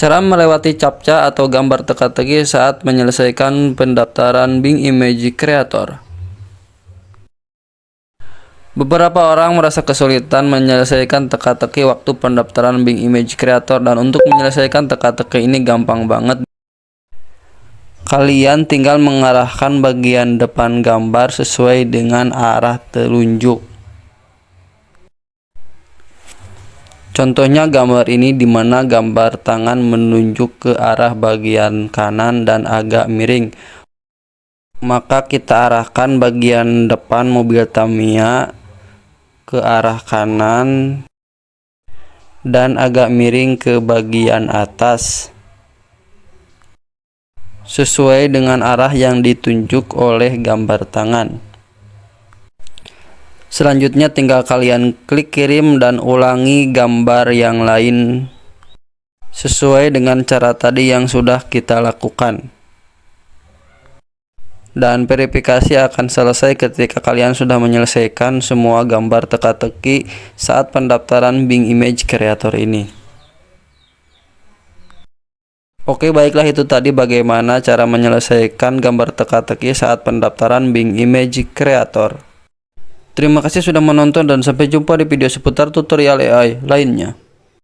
Cara melewati CAPTCHA atau gambar teka-teki saat menyelesaikan pendaftaran Bing Image Creator. Beberapa orang merasa kesulitan menyelesaikan teka-teki waktu pendaftaran Bing Image Creator, dan untuk menyelesaikan teka-teki ini gampang banget. Kalian tinggal mengarahkan bagian depan gambar sesuai dengan arah telunjuk. Contohnya gambar ini di mana gambar tangan menunjuk ke arah bagian kanan dan agak miring. Maka kita arahkan bagian depan mobil Tamiya ke arah kanan dan agak miring ke bagian atas sesuai dengan arah yang ditunjuk oleh gambar tangan. Selanjutnya tinggal kalian klik kirim dan ulangi gambar yang lain sesuai dengan cara tadi yang sudah kita lakukan. Dan verifikasi akan selesai ketika kalian sudah menyelesaikan semua gambar teka-teki saat pendaftaran Bing Image Creator ini. Oke, baiklah, itu tadi bagaimana cara menyelesaikan gambar teka-teki saat pendaftaran Bing Image Creator. Terima kasih sudah menonton dan sampai jumpa di video seputar tutorial AI lainnya.